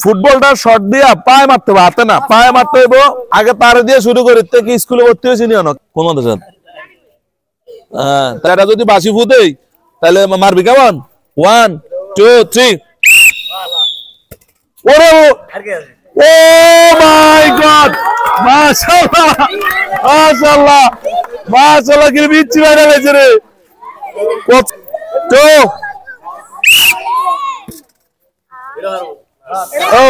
ফুটবলটা শর্ট দিয়া পায়ে মারতে হবে, হাতে না, পায়ে মারতে হইব। আগে তারে দিয়ে শুরু করি, কি স্কুলে ভর্তি হয়েছি নি অনেক কোন দেশে। তারা যদি বাসি ফুদেই তাহলে মারবি কেমন? 1 2 3। ওরে ও মাই গড, মাশাআল্লাহ মাশাআল্লাহ মাশাআল্লাহ, কি বিচ্ছি বাইরে গেছে রে। তো ও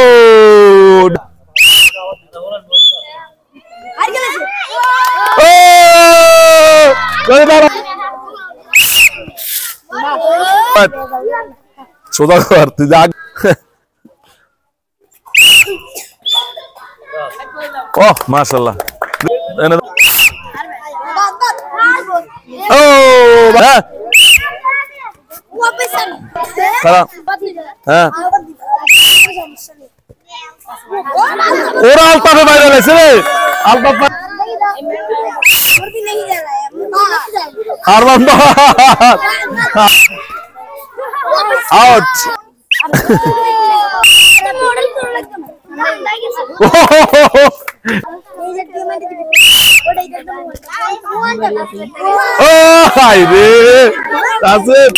সোজা কর তুই যা। ও মাশাআল্লাহ। ও হ্যাঁ হ্যাঁ, ওরা আলতাফে বাইরে গেছে রে। আলতাফ আউট। ও হাই রে তাসির,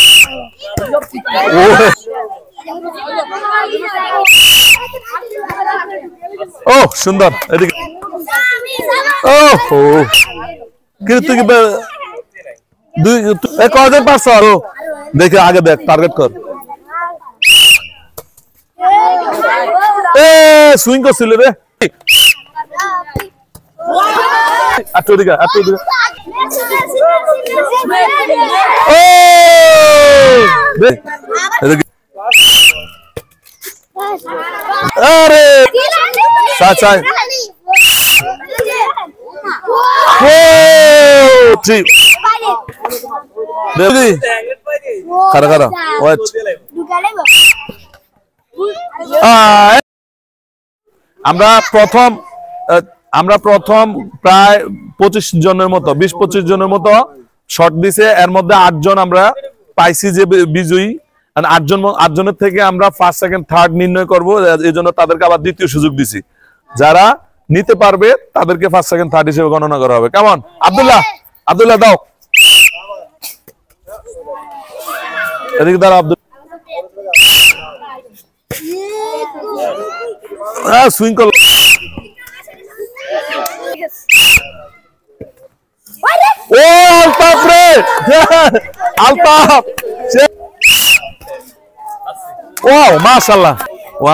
ও সুন্দর। এদিকে ও হো, কিন্তু কি দুই কজন পারছো আরো? দেখে আগে দেখ, টার্গেট কর। এ সুইং করছিল রে। আটো দিকে, আটো দিকে। ও দেখ, আরে চাচা ও ঠিক দেবি খারা খারা ওয়েট। আমরা প্রথম প্রায় 25 জনের মতো, 20-25 জনের মতো শট দিছে। এর মধ্যে 8 জন আমরা পাইছি যে বিজয়ী। 8 জনের থেকে আমরা ফার্স্ট সেকেন্ড থার্ড নির্ণয় করবো, এই জন্য তাদেরকে আবার দ্বিতীয় সুযোগ দিছি। যারা নিতে পারবে তাদেরকে ফার্স্ট সেকেন্ড থার্ড হিসেবে গণনা করা হবে। কেমন? আব্দুল্লাহ, আব্দুল্লাহ দাও এদিকে, দাঁড়া আব্দুল। সুইং কর। ও আলতাফ রে, আলতাফ। ও মাশাআল্লাহ।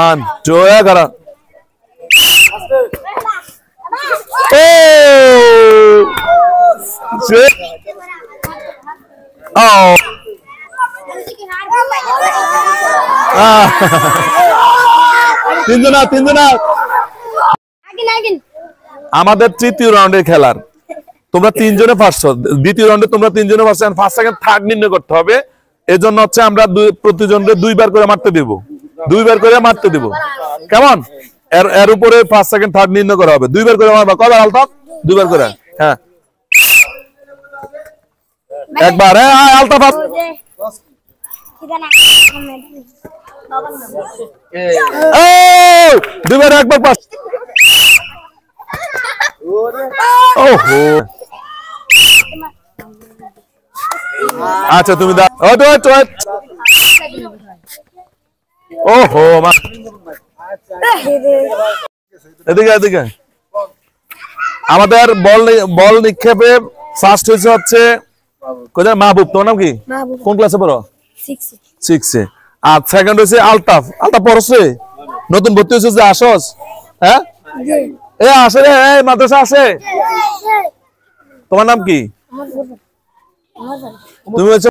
1 2 11। ও ও তিনজনা। আমাদের তৃতীয় রাউন্ডের খেলার তোমরা 3 জনে ফার্স্ট, দ্বিতীয় রাউন্ডে তোমরা 3 জনে ফার্স্ট, ফার্স্ট সেকেন্ড থার্ড নির্ণয় করতে হবে। এজন্য হচ্ছে আমরা প্রতিজনকে 2 বার করে মারতে দেব, 2 বার করে মারতে দেব। কেমন? এর উপরে ফার্স্ট সেকেন্ড থার্ড নির্ণয় করা হবে। 2 বার করে মারবা। কবার আলতাফ? 2 বার করে। হ্যাঁ একবার। হ্যাঁ আলতাফ ও 2 বার, একবার পাস। ওহো আচ্ছা তুমি দাও। ওহো এদিকে এদিকে। আমাদের বল নিক্ষেপে ফার্স্ট হচ্ছে কোথায়? মাহবুব। তোমার নাম কি? কোন ক্লাসে পড়ো? 6 এ। আর সেকেন্ড হচ্ছে আলতাফ। আলতাফ পড়ছে, নতুন ভর্তি হয়েছে যে, আসস? হ্যাঁ এ আসে রে, মাদ্রাসা আসে। তোমার নাম কি? তুমি হচ্ছে